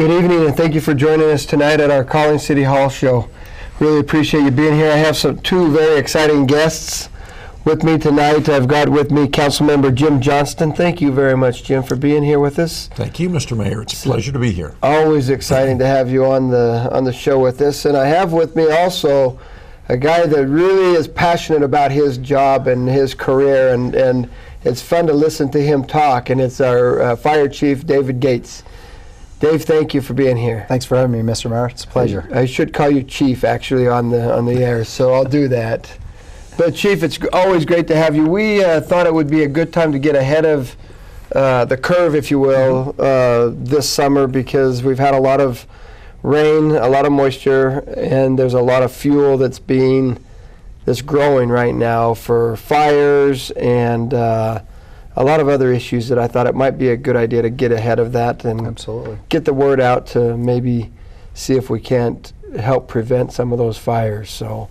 Good evening, and thank you for joining us tonight at our Calling City Hall show. Really appreciate you being here. I have two very exciting guests with me tonight. I've got with me Councilmember Jim Johnston. Thank you very much, Jim, for being here with us. Thank you, Mr. Mayor. It's a pleasure to be here. Always exciting to have you on the show with us. And I have with me also a guy that really is passionate about his job and his career, and it's fun to listen to him talk, and it's our Fire Chief, David Gates. Dave, thank you for being here. Thanks for having me, Mr. Mayor. It's a pleasure. I should call you Chief, actually, on the air, so I'll do that. But Chief, it's always great to have you. We thought it would be a good time to get ahead of the curve, if you will, this summer, because we've had a lot of rain, a lot of moisture, and there's a lot of fuel that's growing right now for fires and a lot of other issues that I thought it might be a good idea to get ahead of that and Absolutely. get the word out to maybe see if we can't help prevent some of those fires. So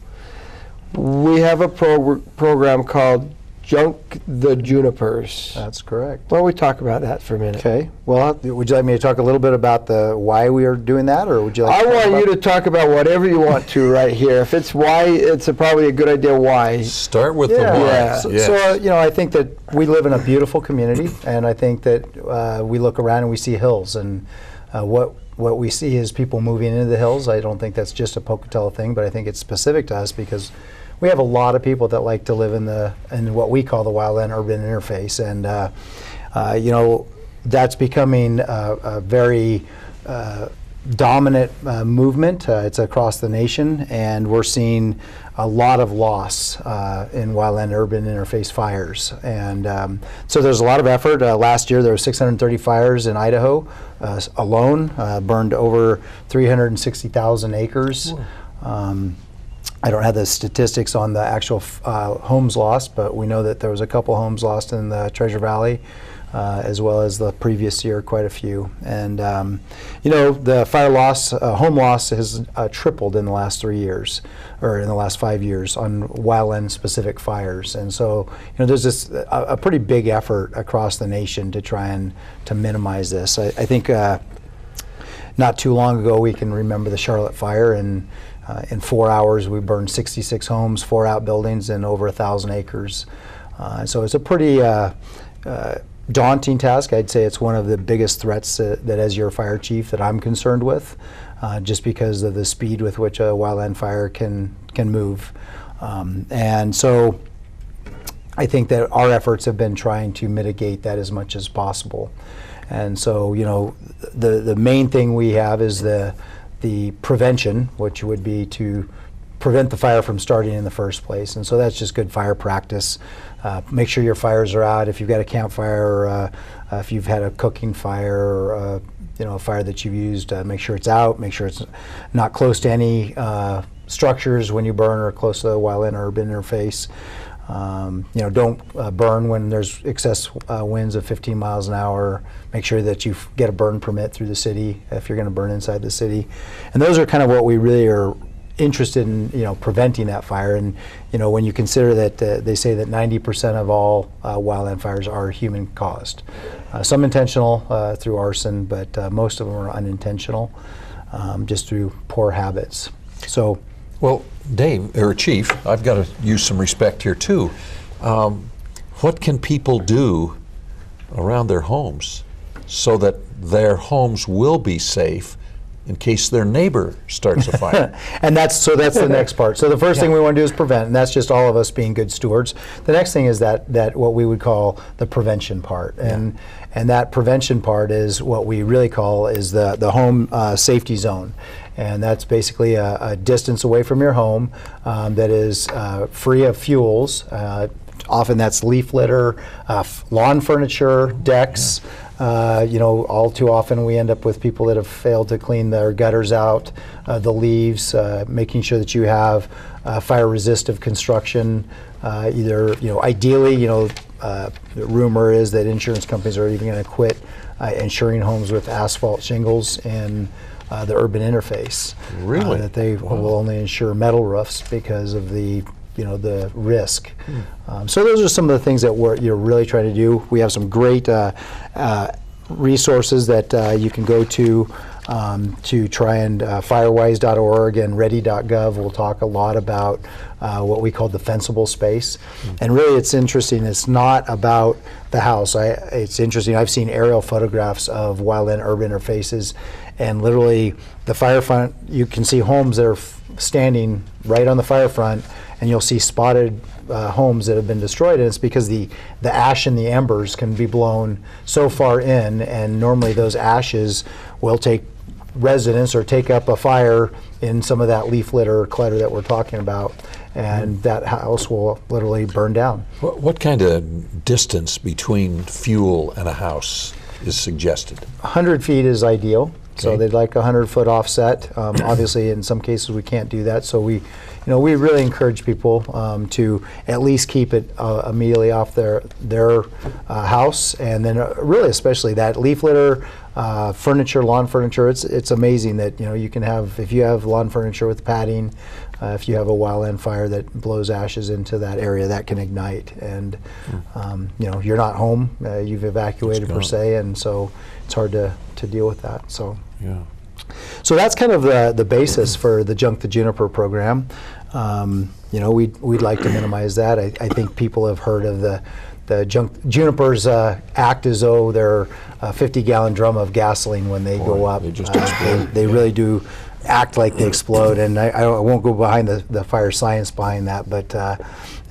we have a program called Junk the Junipers. That's correct. Why don't we talk about that for a minute? Okay. Well, would you like me to talk a little bit about why we are doing that, or would you like? I want you to talk about whatever you want to right here. If it's why, it's probably a good idea why. Start with the why. Yeah. So, I think that we live in a beautiful community, and I think that we look around and we see hills, and what we see is people moving into the hills. I don't think that's just a Pocatello thing, but I think it's specific to us because we have a lot of people that like to live in what we call the wildland urban interface, and that's becoming a very dominant movement. It's across the nation, and we're seeing a lot of loss in wildland urban interface fires, and so there's a lot of effort. Last year there were 630 fires in Idaho alone, burned over 360,000 acres. I don't have the statistics on the actual homes lost, but we know that there was a couple homes lost in the Treasure Valley, as well as the previous year, quite a few. And the fire loss, home loss has tripled in the last 3 years, or in the last 5 years, on wildland specific fires. And so, there's this a pretty big effort across the nation to try and to minimize this. I think not too long ago, we can remember the Charlotte fire, and in 4 hours, we burned 66 homes, 4 outbuildings, and over 1,000 acres. So it's a pretty daunting task. I'd say it's one of the biggest threats that as your fire chief, that I'm concerned with, just because of the speed with which a wildland fire can move. And so I think that our efforts have been trying to mitigate that as much as possible. And so, the main thing we have is the prevention, which would be to prevent the fire from starting in the first place. And so that's just good fire practice. Make sure your fires are out. If you've got a campfire, or if you've had a cooking fire, or a fire that you've used, make sure it's out. Make sure it's not close to any structures when you burn, or close to the wildland urban interface. Don't burn when there's excess winds of 15 miles an hour. Make sure that you get a burn permit through the city if you're going to burn inside the city. And those are kind of what we really are interested in, preventing that fire. And, when you consider that they say that 90% of all wildland fires are human caused. Some intentional through arson, but most of them are unintentional, just through poor habits. So. Well, Dave, or Chief, I've got to use some respect here too. What can people do around their homes so that their homes will be safe in case their neighbor starts a fire? And that's the next part. So the first thing we want to do is prevent, and that's just all of us being good stewards. The next thing is that what we would call the prevention part, and that prevention part is what we really call is the home safety zone. And that's basically a distance away from your home that is free of fuels. Often that's leaf litter, lawn furniture, decks. All too often we end up with people that have failed to clean their gutters out, the leaves, making sure that you have fire-resistive construction. Ideally, the rumor is that insurance companies are even going to quit insuring homes with asphalt shingles and the urban interface. Really? That they will only insure metal roofs because of the risk. So those are some of the things that you're really trying to do. We have some great resources that you can go to to try and firewise.org and ready.gov will talk a lot about what we call defensible space. And really it's interesting, it's not about the house. It's interesting, I've seen aerial photographs of wildland urban interfaces, and literally the fire front, you can see homes that are standing right on the fire front, and you'll see spotted homes that have been destroyed, and it's because the ash and the embers can be blown so far in, and normally those ashes will take residence or take up a fire in some of that leaf litter or clutter that we're talking about, and that house will literally burn down. What kind of distance between fuel and a house is suggested? 100 feet is ideal. So Okay. they'd like a 100-foot offset. Obviously, in some cases, we can't do that. So we really encourage people to at least keep it immediately off their house, and then really, especially that leaf litter, furniture, lawn furniture. It's amazing that you can have, if you have lawn furniture with padding, if you have a wildland fire that blows ashes into that area, that can ignite, and you're not home, you've evacuated per gone. se, and so it's hard to deal with that. So. Yeah. So that's kind of the basis for the Junk the Juniper program. We'd like to minimize that. I think people have heard of the junipers act as though they're a 50-gallon drum of gasoline when they go up. They just explode. They really do act like they explode, and I won't go behind the fire science behind that, but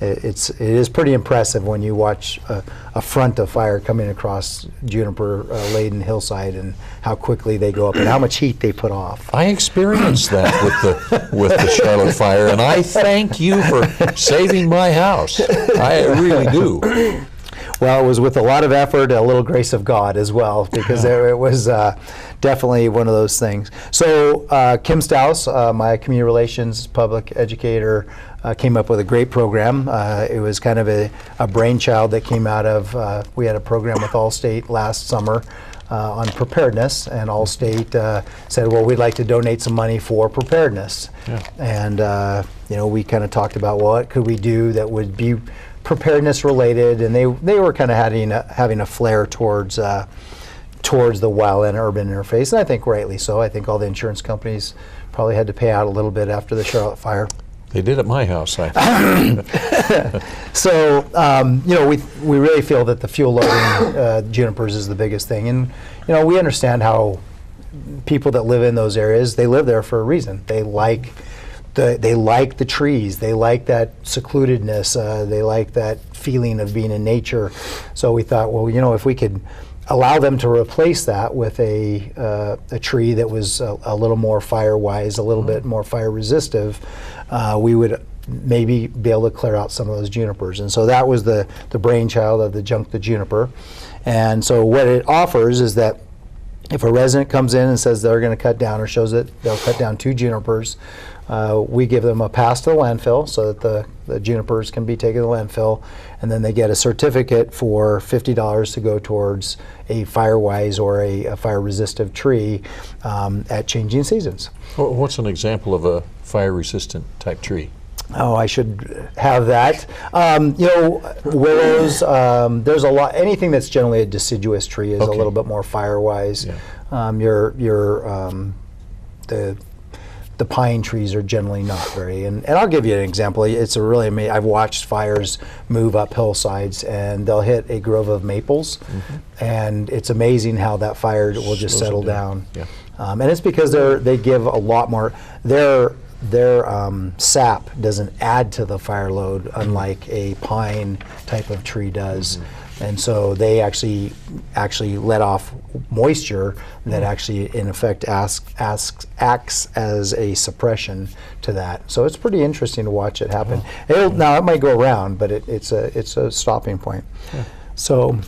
it is pretty impressive when you watch a front of fire coming across juniper laden hillside, and how quickly they go up and how much heat they put off. I experienced that with the Charlotte fire, and I thank you for saving my house. I really do. Well, it was with a lot of effort, a little grace of God as well, because it was definitely one of those things. So Kim Staus, my community relations public educator, came up with a great program. It was kind of a brainchild that came out of, we had a program with Allstate last summer on preparedness, and Allstate said, well, we'd like to donate some money for preparedness. Yeah. And we kind of talked about, well, what could we do that would be preparedness related, and they were kind of having a flair towards the wildland urban interface, and I think rightly so. I think all the insurance companies probably had to pay out a little bit after the Charlotte fire. They did at my house, I think. So we really feel that the fuel loading junipers is the biggest thing, and we understand how people that live in those areas, they live there for a reason. They like the trees, they like that secludedness, they like that feeling of being in nature. So we thought, well, if we could allow them to replace that with a tree that was a little more fire-wise, a little bit more fire-resistive, we would maybe be able to clear out some of those junipers. And so that was the brainchild of the Junk the Juniper. And so what it offers is that if a resident comes in and says they're going to cut down, or shows that they'll cut down 2 junipers, we give them a pass to the landfill so that the junipers can be taken to the landfill, and then they get a certificate for $50 to go towards a Firewise or a fire-resistive tree at changing seasons. What's an example of a fire-resistant type tree? Oh, I should have that. Willows, there's a lot, anything that's generally a deciduous tree is a Okay. little bit more fire-wise. Yeah. The pine trees are generally not very, and I'll give you an example. It's a really amazing, I've watched fires move up hillsides, and they'll hit a grove of maples, and it's amazing how that fire will just Slows settle them down. down. Yeah. And it's because they give a lot more, their sap doesn't add to the fire load, unlike a pine type of tree does. And so they actually let off moisture that actually, in effect, acts as a suppression to that. So it's pretty interesting to watch it happen. Now it might go around, but it's a stopping point. Yeah. So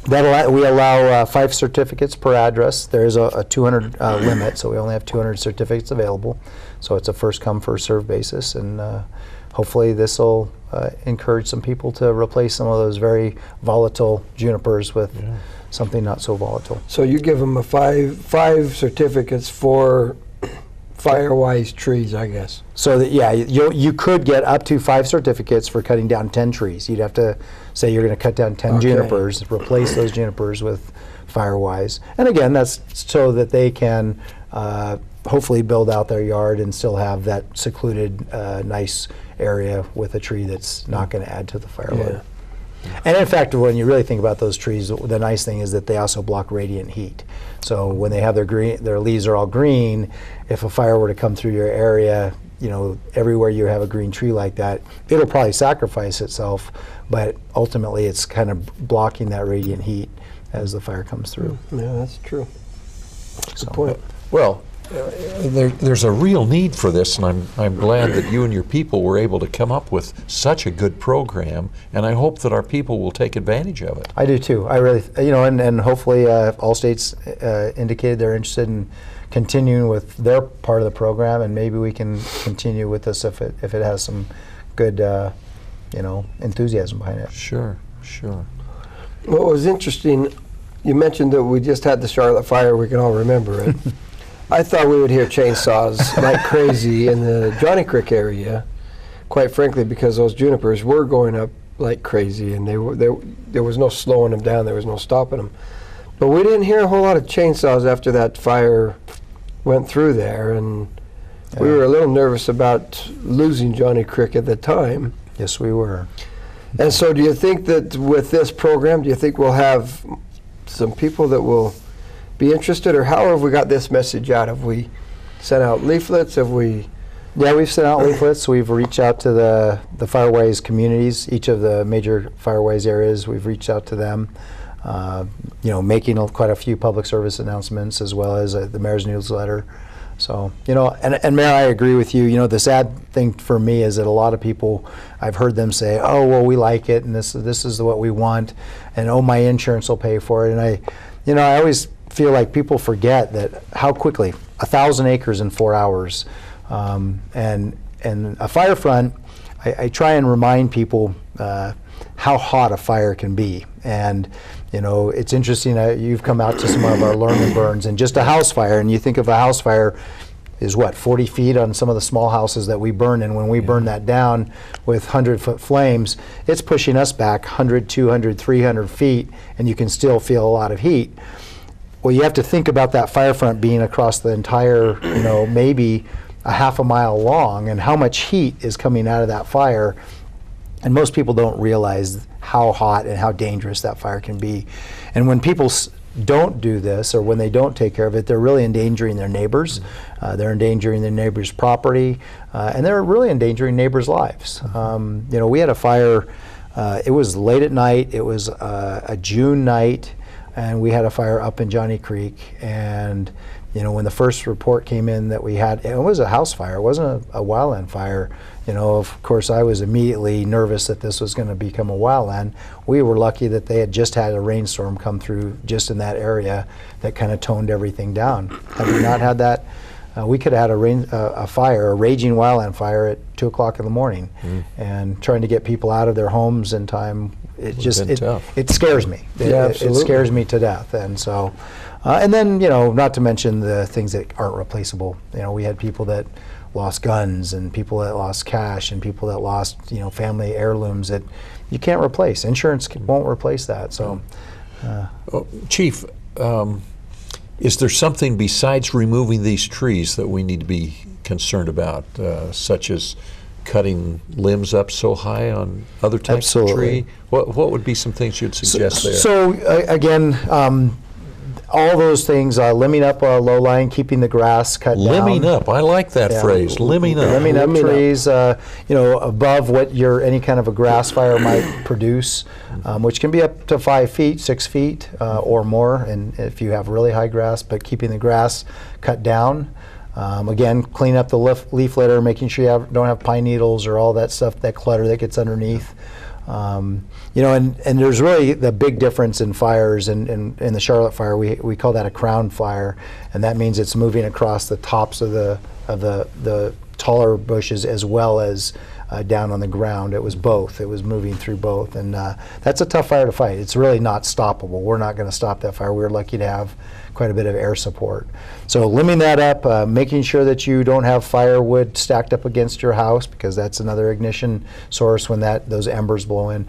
we allow 5 certificates per address. There is a 200 limit, so we only have 200 certificates available. So it's a first come, first served basis, and hopefully this will encourage some people to replace some of those very volatile junipers with something not so volatile. So you give them a five certificates for fire-wise trees, I guess. So that, yeah, you could get up to 5 certificates for cutting down 10 trees. You'd have to say you're going to cut down 10 Okay. junipers, replace those junipers with Firewise. And again, that's so that they can hopefully build out their yard and still have that secluded, nice area with a tree that's not going to add to the fire load. And in fact, when you really think about those trees, the nice thing is that they also block radiant heat. So when they have their leaves are all green, if a fire were to come through your area, you know, everywhere you have a green tree like that, it'll probably sacrifice itself, but ultimately it's kind of blocking that radiant heat as the fire comes through. Yeah, that's true. So, Good point. Well, there's a real need for this, and I'm glad that you and your people were able to come up with such a good program, and I hope that our people will take advantage of it. I do too. I really, you know, and hopefully all states indicated they're interested in continuing with their part of the program, and maybe we can continue with this if it has some good, you know, enthusiasm behind it. Sure, sure. What was interesting, you mentioned that we just had the Charlotte fire, we can all remember it. I thought we would hear chainsaws like crazy in the Johnny Creek area, quite frankly, because those junipers were going up like crazy, and there was no slowing them down, there was no stopping them. But we didn't hear a whole lot of chainsaws after that fire went through there, and we were a little nervous about losing Johnny Creek at the time. Yes, we were. And so do you think that with this program, do you think we'll have some people that will be interested, or how have we got this message out? Have we sent out leaflets? Have we? Yeah, we've sent out leaflets. We've reached out to the Fireways communities, each of the major Fireways areas. We've reached out to them, you know, making quite a few public service announcements as well as the mayor's newsletter. So, you know, and Mayor, I agree with you. You know, the sad thing for me is that a lot of people, I've heard them say, oh, well, we like it, and this is what we want, and oh, my insurance will pay for it. And I always feel like people forget that how quickly, 1,000 acres in 4 hours, and a fire front, I try and remind people how hot a fire can be. And you know, it's interesting, you've come out to some of our learn and burns, and just a house fire, and you think of a house fire is what, 40 feet on some of the small houses that we burn in. When we burn that down with 100-foot flames, it's pushing us back 100, 200, 300 feet, and you can still feel a lot of heat. Well, you have to think about that fire front being across the entire, you know, maybe a half a mile long, and how much heat is coming out of that fire. And most people don't realize how hot and how dangerous that fire can be. And when people don't do this, or when they don't take care of it, they're really endangering their neighbors. They're endangering their neighbors' property, and they're really endangering neighbors' lives. You know, we had a fire, it was late at night, it was a June night, and we had a fire up in Johnny Creek. And you know, when the first report came in that we had, it was a house fire, it wasn't a wildland fire. You know, of course, I was immediately nervous that this was going to become a wildland. We were lucky that they had just had a rainstorm come through just in that area that kind of toned everything down. Had we not had that, we could have had a fire, a raging wildland fire at 2 o'clock in the morning. And trying to get people out of their homes in time, it scares me. It scares me to death. And so, and then, you know, not to mention the things that aren't replaceable. You know, we had people that lost guns, and people that lost cash, and people that lost, you know, family heirlooms that you can't replace. Insurance won't replace that. So, Chief, is there something besides removing these trees that we need to be concerned about, such as cutting limbs up so high on other types of tree? What would be some things you'd suggest there? So again, all those things, limbing up low-lying, keeping the grass cut down. Limbing up, I like that phrase, limbing up. Limbing up trees, you know, above what any kind of a grass fire might produce, which can be up to 5 feet, 6 feet, or more, and if you have really high grass, but keeping the grass cut down. Again, clean up the leaf litter, making sure you don't have pine needles or all that stuff, that clutter that gets underneath. You know, and there's really the big difference in fires. In the Charlotte fire, we call that a crown fire, and that means it's moving across the tops of the taller bushes as well as down on the ground. It was both. It was moving through both, and that's a tough fire to fight. It's really not stoppable. We're not going to stop that fire. We were lucky to have quite a bit of air support. So limiting that up, making sure that you don't have firewood stacked up against your house, because that's another ignition source when those embers blow in.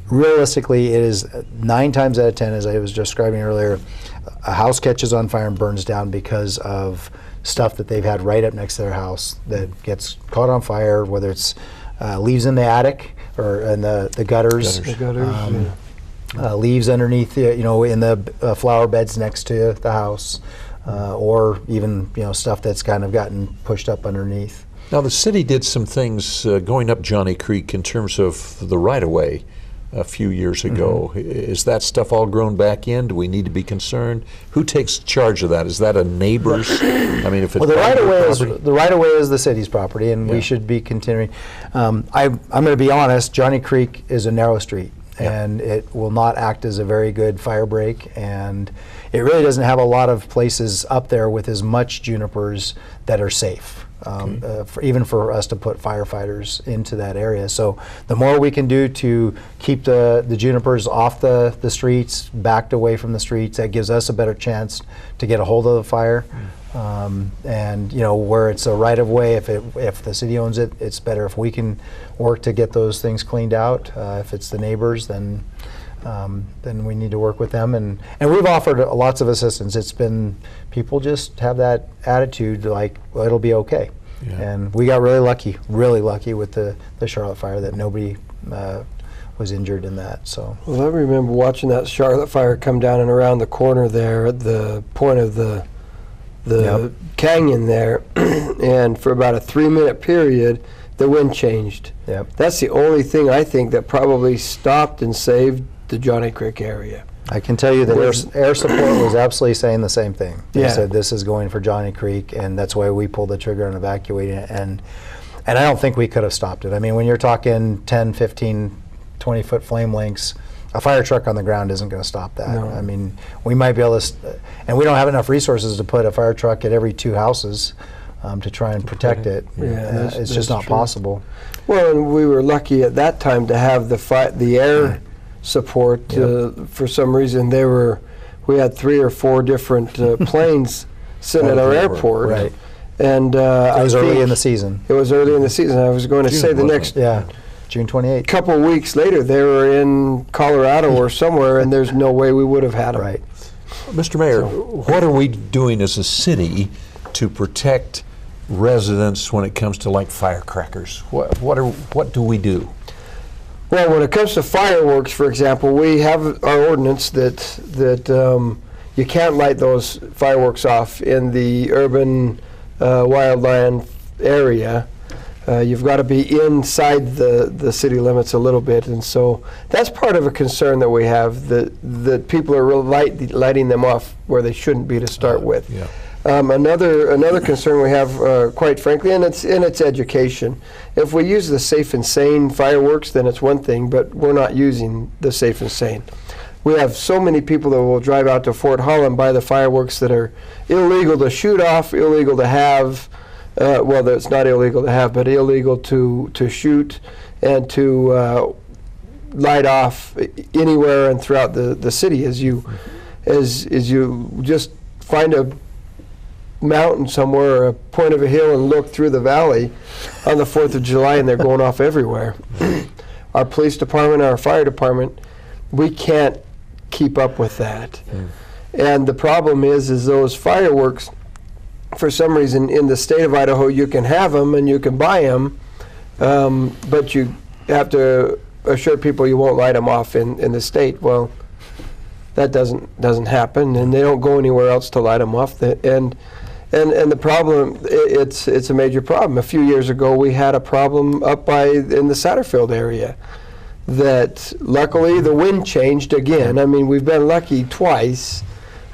Realistically, it is 9 times out of 10, as I was describing earlier, a house catches on fire and burns down because of stuff that they've had right up next to their house that gets caught on fire, whether it's leaves in the attic or in the gutters. The gutters, Leaves underneath, in the flower beds next to the house, or even stuff that's kind of gotten pushed up underneath. Now, the city did some things going up Johnny Creek in terms of the right-of-way a few years ago. Is that stuff all grown back in? Do we need to be concerned? Who takes charge of that? Is that a neighbor's? I mean, if it's The property? right of way is the city's property, and we should be continuing. I'm going to be honest. Johnny Creek is a narrow street, and it will not act as a very good fire break, and it really doesn't have a lot of places up there with as much junipers that are safe. Even for us to put firefighters into that area. So the more we can do to keep the junipers off the streets, backed away from the streets, that gives us a better chance to get a hold of the fire. And where it's a right of way, if the city owns it, it's better if we can work to get those things cleaned out. If it's the neighbors, then we need to work with them, and we've offered lots of assistance. It's been, people just have that attitude like, well, it'll be okay. And we got really lucky with the Charlotte fire, that nobody was injured in that. So, well, I remember watching that Charlotte fire come down and around the corner there at the point of the canyon there, and for about a 3-minute period, the wind changed. That's the only thing I think that probably stopped and saved the Johnny Creek area. I can tell you that air support was absolutely saying the same thing. They said this is going for Johnny Creek, and that's why we pulled the trigger on evacuating it. And I don't think we could have stopped it. I mean, when you're talking 10, 15, 20-foot flame lengths, a fire truck on the ground isn't going to stop that. No. I mean, we might be able to, and we don't have enough resources to put a fire truck at every 2 houses to try and protect it. It's just not possible. Well, and we were lucky at that time to have the air support. For some reason, we had 3 or 4 different planes sitting at our airport. Right. And It was early in the season. It was early in the season. I was going to say the next June 28th. couple of weeks later, they were in Colorado or somewhere, and there's no way we would have had them. Right. Mr. Mayor, what are we doing as a city to protect residents when it comes to like firecrackers? What do we do? Well, when it comes to fireworks, for example, we have our ordinance that you can't light those fireworks off in the urban wildland area. You've got to be inside the city limits a little bit, and so that's part of a concern that we have, that people are lighting them off where they shouldn't be to start with. Another concern we have, quite frankly, and it's education. If we use the Safe and Sane fireworks, then it's one thing, but we're not using the Safe and Sane. We have so many people that will drive out to Fort Hall and buy the fireworks that are illegal to shoot off, illegal to have. Well, it's not illegal to have, but illegal to shoot and to light off anywhere and throughout the city. As you just find a mountain somewhere or a point of a hill and look through the valley on the 4th of July, and they're going off everywhere. Our police department, our fire department, we can't keep up with that. And the problem is those fireworks, for some reason in the state of Idaho, you can have them and you can buy them, but you have to assure people you won't light them off in the state. Well, that doesn't happen, and they don't go anywhere else to light them off. And the problem, it's a major problem. A few years ago, we had a problem up in the Satterfield area that luckily the wind changed again. I mean, we've been lucky twice.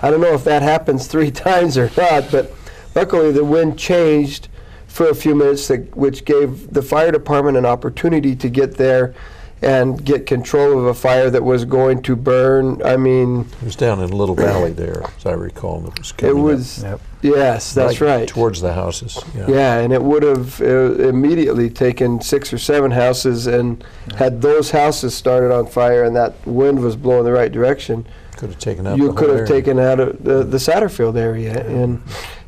I don't know if that happens 3 times or not, but luckily the wind changed for a few minutes, which gave the fire department an opportunity to get there and get control of a fire that was going to burn. I mean, It was down in Little Valley there, as I recall. That was it coming up was, Yep. yes, that's right. towards the houses. Yeah, and it would have immediately taken 6 or 7 houses, and had those houses started on fire and that wind was blowing the right direction, Could have taken out you the could whole have area. taken out the Satterfield area. And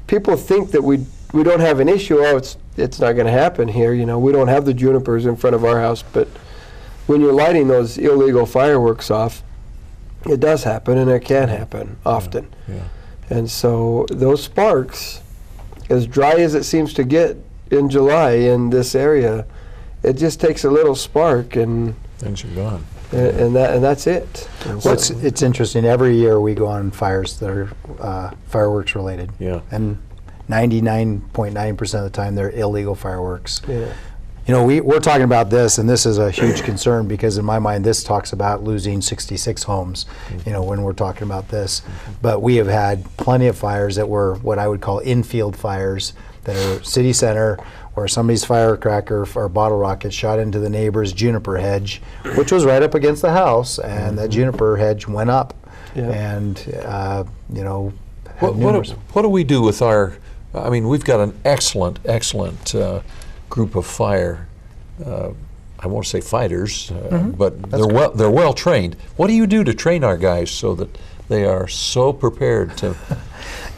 people think that we don't have an issue. Oh, it's not going to happen here. You know, we don't have the junipers in front of our house, but when you're lighting those illegal fireworks off, it does happen, and it can happen often. Yeah. And so those sparks, as dry as it seems to get in July in this area, it just takes a little spark, and Things are gone. that's it. And Well, so- it's interesting. Every year we go on fires that are fireworks related. Yeah. And 99.9% of the time they're illegal fireworks. yeah. You know, we're talking about this, and this is a huge concern because in my mind this talks about losing 66 homes, you know, when we're talking about this. But we have had plenty of fires that were what I would call infield fires that are city center, where somebody's firecracker or bottle rocket shot into the neighbor's juniper hedge, which was right up against the house, and that juniper hedge went up. Yeah. And, you know, What, had numerous. what do we do with our, I mean, we've got an excellent group of fire, I won't say fighters, but they're well trained. What do you do to train our guys so that they are so prepared to?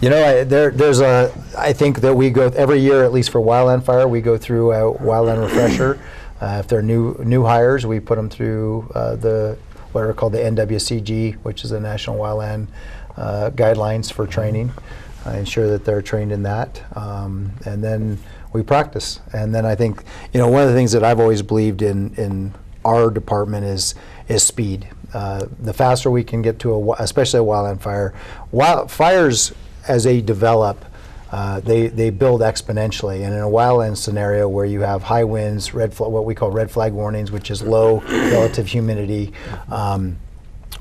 You know, I think that we go every year, at least for wildland fire, we go through a wildland refresher. If they're new hires, we put them through what are called the NWCG, which is the National Wildland Guidelines for training. Ensure that they're trained in that, and then we practice. And then I think, you know, one of the things that I've always believed in our department is speed. The faster we can get to especially a wildland fire, fires as they develop, they build exponentially. And in a wildland scenario where you have high winds, what we call red flag warnings, which is low relative humidity,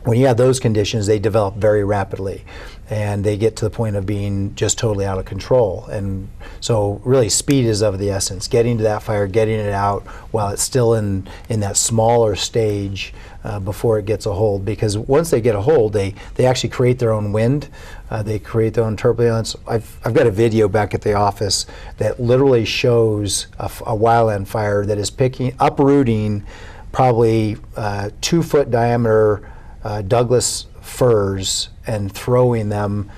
when you have those conditions, they develop very rapidly, and they get to the point of being just totally out of control. And so really speed is of the essence, getting to that fire, getting it out while it's still in that smaller stage before it gets a hold, because once they get a hold, they actually create their own wind, they create their own turbulence. I've got a video back at the office that literally shows a wildland fire that is uprooting probably 2-foot diameter Douglas firs and throwing them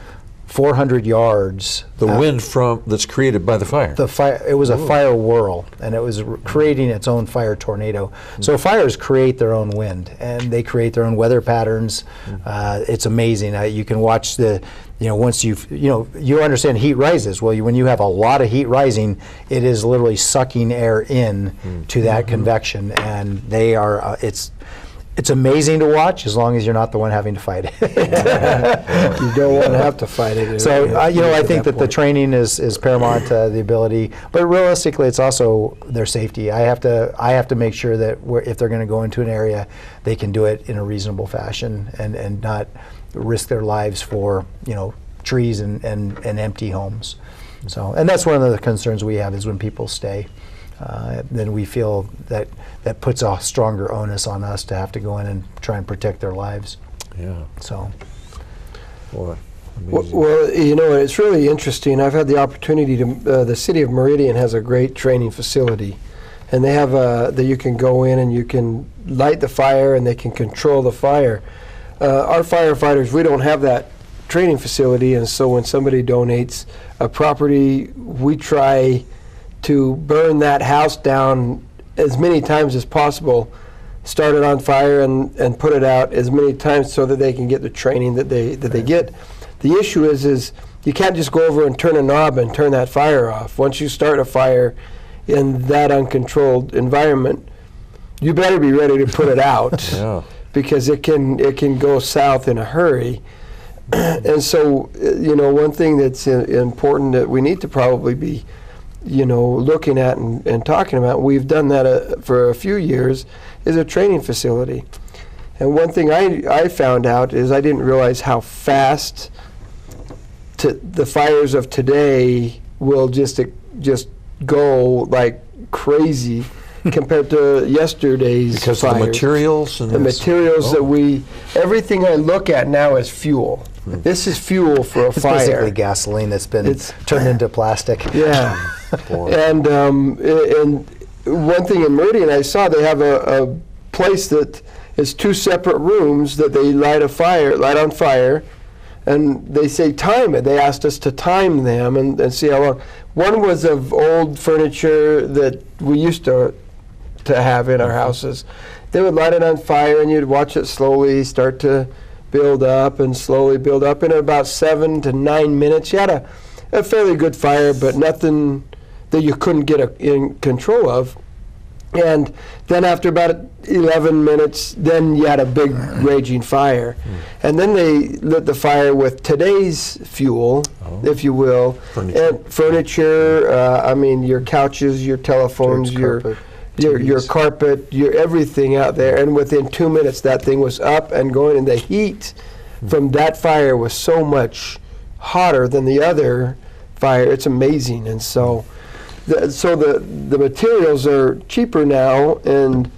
400 yards. The wind that's created by the fire. The fire, it was a fire whirl, and it was creating its own fire tornado. So fires create their own wind, and they create their own weather patterns. It's amazing. You can watch once you understand heat rises. Well, when you have a lot of heat rising, it is literally sucking air in to that convection, and they are, it's amazing to watch as long as you're not the one having to fight it. You don't want to have to fight it. So, I think that the point. training is paramount to the ability, but realistically, it's also their safety. I have to make sure that if they're going to go into an area, they can do it in a reasonable fashion and not risk their lives for trees and empty homes. So, and that's one of the concerns we have is when people stay. Then we feel that puts a stronger onus on us to have to go in and try and protect their lives. Yeah. So, Boy, amazing. Well, it's really interesting. I've had the opportunity to, the city of Meridian has a great training facility, and they have that you can go in and you can light the fire and they can control the fire. Our firefighters, we don't have that training facility, and so when somebody donates a property, we try to burn that house down as many times as possible, start it on fire and put it out as many times so that they can get the training that they get. The issue is you can't just go over and turn a knob and turn that fire off. Once you start a fire in that uncontrolled environment, you better be ready to put it out. Yeah. Because it can go south in a hurry. And so, one thing that's important that we need to probably be looking at and talking about, we've done that for a few years, is a training facility. And one thing I found out is I didn't realize how fast the fires of today will just go like crazy compared to yesterday's Because of the fires. materials and The materials that everything I look at now is fuel. This is fuel for a It's fire. basically gasoline that's been It's- turned into plastic. Yeah. Boy. And one thing in Meridian I saw, they have a place that is 2 separate rooms that they light on fire, and they say time it. They asked us to time them and see how long. One was of old furniture that we used to have in our houses. They would light it on fire, and you'd watch it slowly start to build up and slowly build up. In about 7 to 9 minutes, you had a fairly good fire, but nothing that you couldn't get in control of. And then after about 11 minutes, then you had a big raging fire. And then they lit the fire with today's fuel, if you will. Furniture. And furniture, I mean, your couches, your telephones, Church your carpet, your TVs. carpet, your everything out there. And within 2 minutes, that thing was up and going. And the heat from that fire was so much hotter than the other fire. It's amazing. And so the materials are cheaper now, and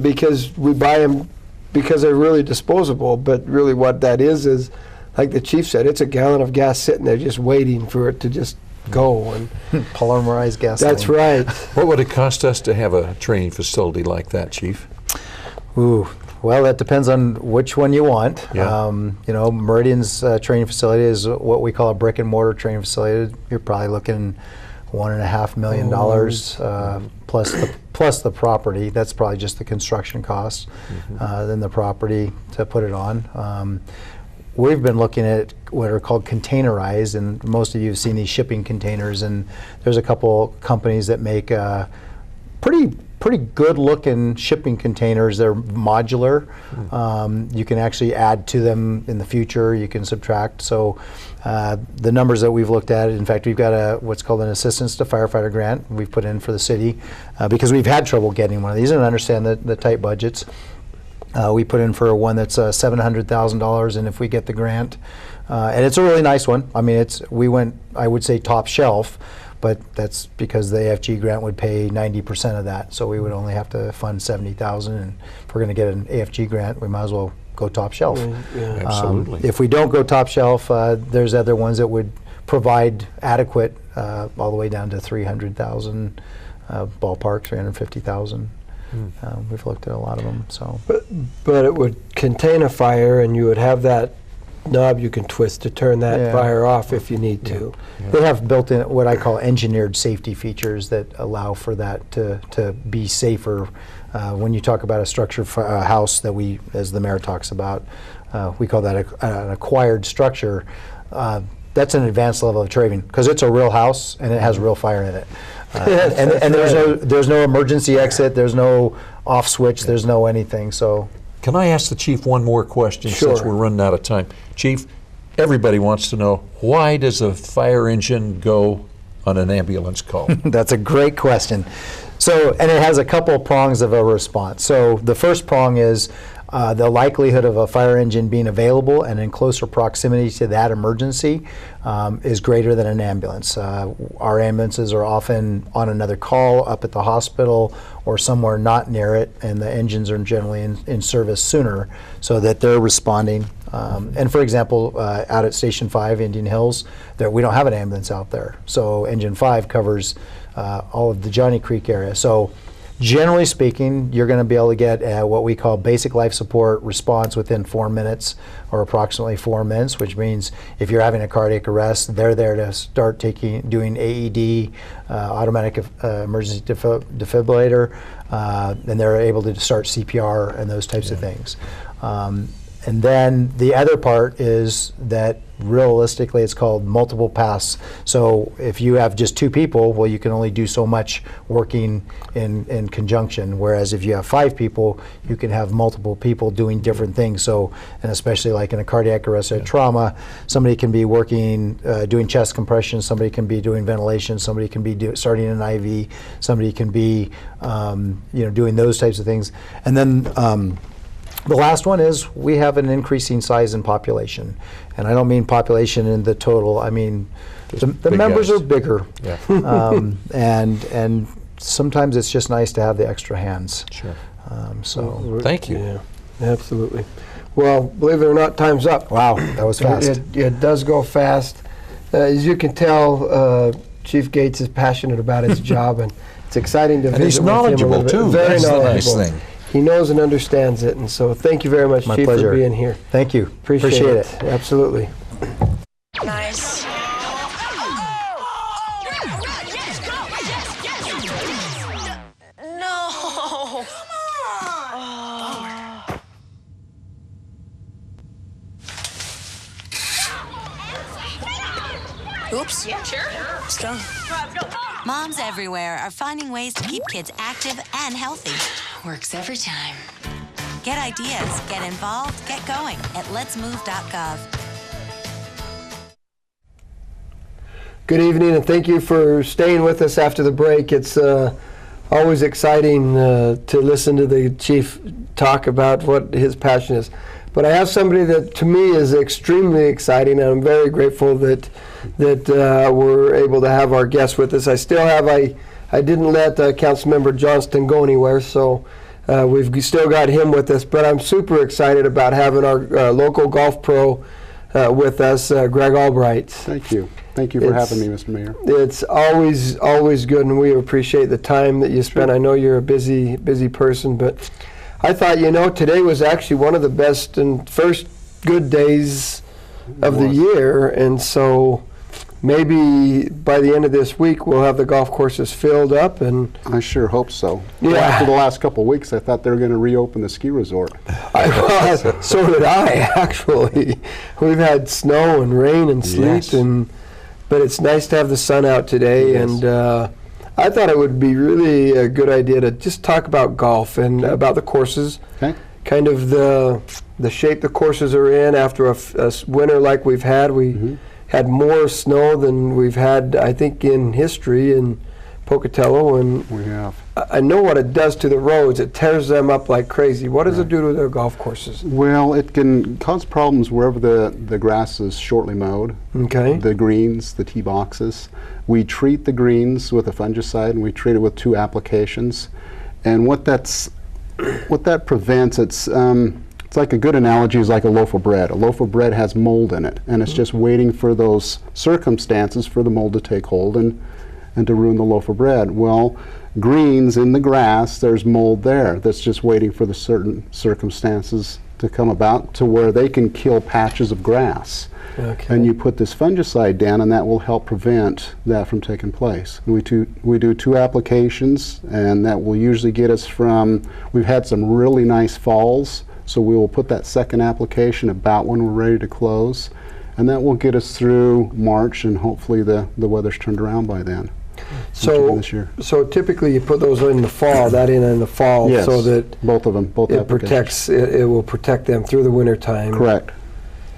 because we buy them because they're really disposable. But really, what that is like the chief said, it's a gallon of gas sitting there just waiting for it to just go. And Polymerized gasoline. that's right. What would it cost us to have a training facility like that, Chief? Ooh, well, that depends on which one you want. Yeah. Meridian's training facility is what we call a brick and mortar training facility. You're probably looking $1.5 million plus the property. That's probably just the construction costs, then the property to put it on. We've been looking at what are called containerized, and most of you have seen these shipping containers, and there's a couple companies that make pretty good looking shipping containers. They're modular. You can actually add to them in the future. You can subtract. So the numbers that we've looked at, in fact, we've got what's called an assistance to firefighter grant we've put in for the city because we've had trouble getting one of these and understand the tight budgets. We put in for one that's $700,000, and if we get the grant, and it's a really nice one. I mean, we went, I would say, top shelf, but that's because the AFG grant would pay 90% of that, so we would only have to fund $70,000. And if we're going to get an AFG grant, we might as well go top shelf. Absolutely. If we don't go top shelf, there's other ones that would provide adequate, all the way down to 300,000 ballpark, 350,000. We've looked at a lot of them. So, But it would contain a fire, and you would have that knob you can twist to turn that Yeah. fire off if you need to. they have built in what I call engineered safety features that allow for that to be safer. When you talk about a structure for a house that we, as the mayor talks about, we call that an acquired structure. That's an advanced level of training because it's a real house and it has real fire in it. And there's no emergency exit, there's no off switch, there's no anything. So, Can I ask the Chief one more question since Sure. we're running out of time? Chief, everybody wants to know, why does a fire engine go on an ambulance call? that's a great question. So, and it has a couple prongs of a response. So the first prong is the likelihood of a fire engine being available and in closer proximity to that emergency is greater than an ambulance. Our ambulances are often on another call up at the hospital or somewhere not near it, and the engines are generally in service sooner so that they're responding. And for example, out at Station 5, Indian Hills, we don't have an ambulance out there. So Engine 5 covers all of the Johnny Creek area. So generally speaking, you're going to be able to get what we call basic life support response within 4 minutes or approximately 4 minutes, which means if you're having a cardiac arrest, they're there to start doing AED, automatic emergency defibrillator, and they're able to start CPR and those types of things. And then the other part is that realistically it's called multiple paths. So if you have just 2 people, well, you can only do so much working in conjunction, whereas if you have 5 people, you can have multiple people doing different things. So, and especially like in a cardiac arrest or trauma, somebody can be working, doing chest compression, somebody can be doing ventilation, somebody can be starting an IV, somebody can be doing those types of things. And then the last one is we have an increasing size in population. And I don't mean population in the total, I mean the members guys. are bigger. Yeah. And sometimes it's just nice to have the extra hands. Sure. So, Thank you. Yeah, absolutely. Well, believe it or not, time's up. wow, that was fast. It does go fast. As you can tell, Chief Gates is passionate about his job, and it's exciting to And visit he's with him a knowledgeable, little bit. too. Very That's the knowledgeable. nice thing. He knows and understands it, and so thank you very much, My Chief, pleasure. for being here. Thank you. Appreciate it. Absolutely. Nice. No. Oops. Yeah, sure. Strong. Moms everywhere are finding ways to keep kids active and healthy. Works every time. Get ideas, get involved, get going at letsmove.gov. Good evening, and thank you for staying with us after the break. It's always exciting to listen to the Chief talk about what his passion is. But I have somebody that, to me, is extremely exciting, and I'm very grateful that we're able to have our guest with us. I didn't let Councilmember Johnston go anywhere, so we've still got him with us. But I'm super excited about having our local golf pro with us, Greg Albright. Thank you. Thank you for having me, Mr. Mayor. It's always good, and we appreciate the time that you spend. I know you're a busy person, but I thought, today was actually one of the best and first good days of the year, and so maybe by the end of this week we'll have the golf courses filled up. And I sure hope so. Yeah. Well, after the last couple of weeks, I thought they were going to reopen the ski resort. So did I, actually. We've had snow and rain and sleet, Yes. but it's nice to have the sun out today. Yes. And I thought it would be really a good idea to just talk about golf and about the courses, Okay? kind of the shape the courses are in after a winter like we've had. We had more snow than we've had, I think, in history in Pocatello, and We have. I know what it does to the roads. It tears them up like crazy. What does it do to their golf courses? Well, it can cause problems wherever the grass is shortly mowed. Okay. The greens, the tee boxes. We treat the greens with a fungicide, and we treat it with 2 applications. And what that prevents, it's like a good analogy is like a loaf of bread. A loaf of bread has mold in it, and it's just waiting for those circumstances for the mold to take hold and to ruin the loaf of bread. Well, greens in the grass, there's mold there that's just waiting for the certain circumstances to come about to where they can kill patches of grass. Okay. And you put this fungicide down, and that will help prevent that from taking place. And we do 2 applications, and that will usually get us from, we've had some really nice falls, so we will put that second application about when we're ready to close, and that will get us through March, and hopefully the weather's turned around by then. So, This year. so typically you put those in the fall, in the fall, Yes, so that both of them, both it applications. it will protect them through the winter time. Correct.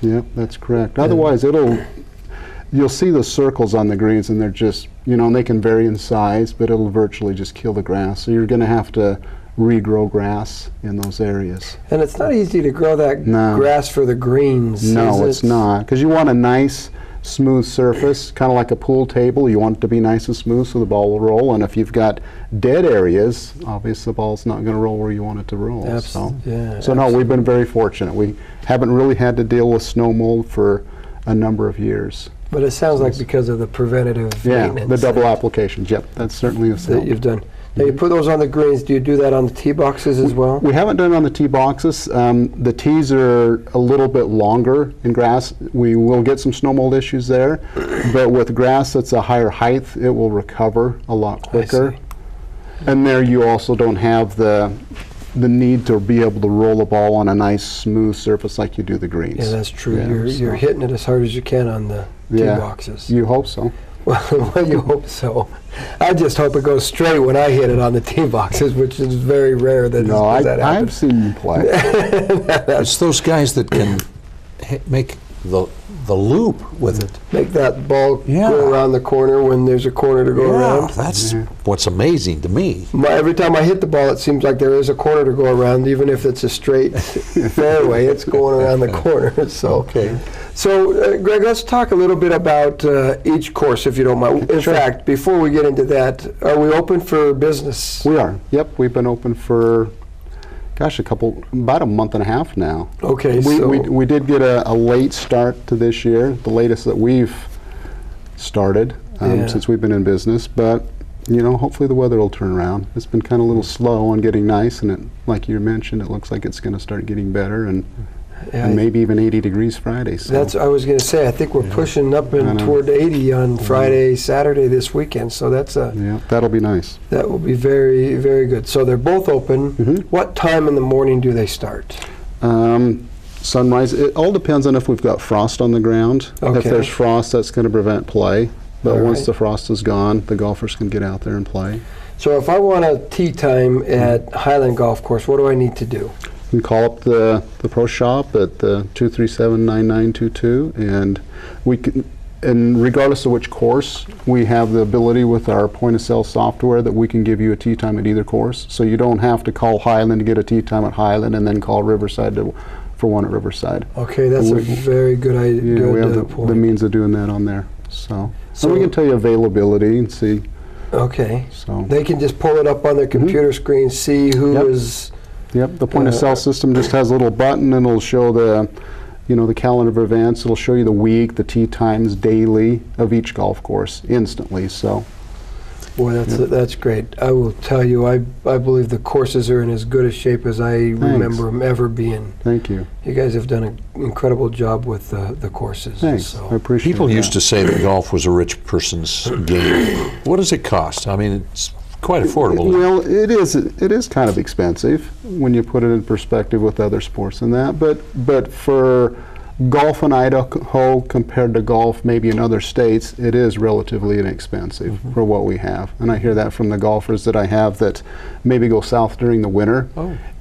Yep, that's correct. Otherwise, you'll see the circles on the greens, and they're just, and they can vary in size, but it'll virtually just kill the grass. So you're going to have to regrow grass in those areas. And it's not easy to grow that No. grass for the greens. No, is it's it? not, because you want a nice, smooth surface, kind of like a pool table. You want it to be nice and smooth so the ball will roll. And if you've got dead areas, obviously the ball's not going to roll where you want it to roll. So no, we've been very fortunate. We haven't really had to deal with snow mold for a number of years. But it sounds like because of the preventative Yeah, maintenance the double applications. Yep, that's certainly a that you've done. Now you put those on the greens. Do you do that on the tee boxes as well? We haven't done it on the tee boxes. The tees are a little bit longer in grass. We will get some snow mold issues there, but with grass that's a higher height, it will recover a lot quicker. And there you also don't have the need to be able to roll the ball on a nice smooth surface like you do the greens. Yeah, that's true. Yeah, You're so- hitting it as hard as you can on the tee Yeah, boxes. You hope so. Well, you hope so. I just hope it goes straight when I hit it on the tee boxes, which is very rare that, No, that I've happens. seen you play. It's those guys that can make the loop with it. Make that ball Yeah. go around the corner when there's a corner to go around. That's what's amazing to me. Every time I hit the ball, it seems like there is a corner to go around, even if it's a straight fairway. It's going around the corner. So, Greg, let's talk a little bit about each course, if you don't mind. In fact, before we get into that, are we open for business? We are. Yep, we've been open for, gosh, about a month and a half now. Okay, We did get a late start to this year, the latest that we've started since we've been in business. But hopefully the weather will turn around. It's been kind of a little slow on getting nice, and like you mentioned, it looks like it's going to start getting better, and maybe even 80 degrees Friday. So. That's I was going to say. I think we're pushing up and toward 80 on Friday, Saturday this weekend. So that's that'll be nice. That will be very, very good. So they're both open. What time in the morning do they start? Sunrise. It all depends on if we've got frost on the ground. Okay. If there's frost, that's going to prevent play. But All once right. the frost is gone, the golfers can get out there and play. So if I want a tee time at Highland Golf Course, what do I need to do? You can call up the pro shop at the 237-9922, and we can. And regardless of which course, we have the ability with our point-of-sale software that we can give you a tee time at either course. So you don't have to call Highland to get a tee time at Highland and then call Riverside for one at Riverside. Okay, that's a very good idea. Yeah, we have the point. means of doing that on there. So So- and we can tell you availability and see. Okay. So They can just pull it up on their computer screen, see who Yep. is. Yep, the point-of-sale system just has a little button, and it'll show the calendar of events. It'll show you the week, the tee times daily of each golf course instantly. So, Boy, that's great. I will tell you, I believe the courses are in as good a shape as I remember them ever being. thank you. You guys have done an incredible job with the courses. Thanks. I So. appreciate People that. used to say that golf was a rich person's game. What does it cost? I mean, it's quite affordable. Well, it is kind of expensive when you put it in perspective with other sports and that. But for golf in Idaho compared to golf maybe in other states, it is relatively inexpensive for what we have. And I hear that from the golfers that I have that maybe go south during the winter,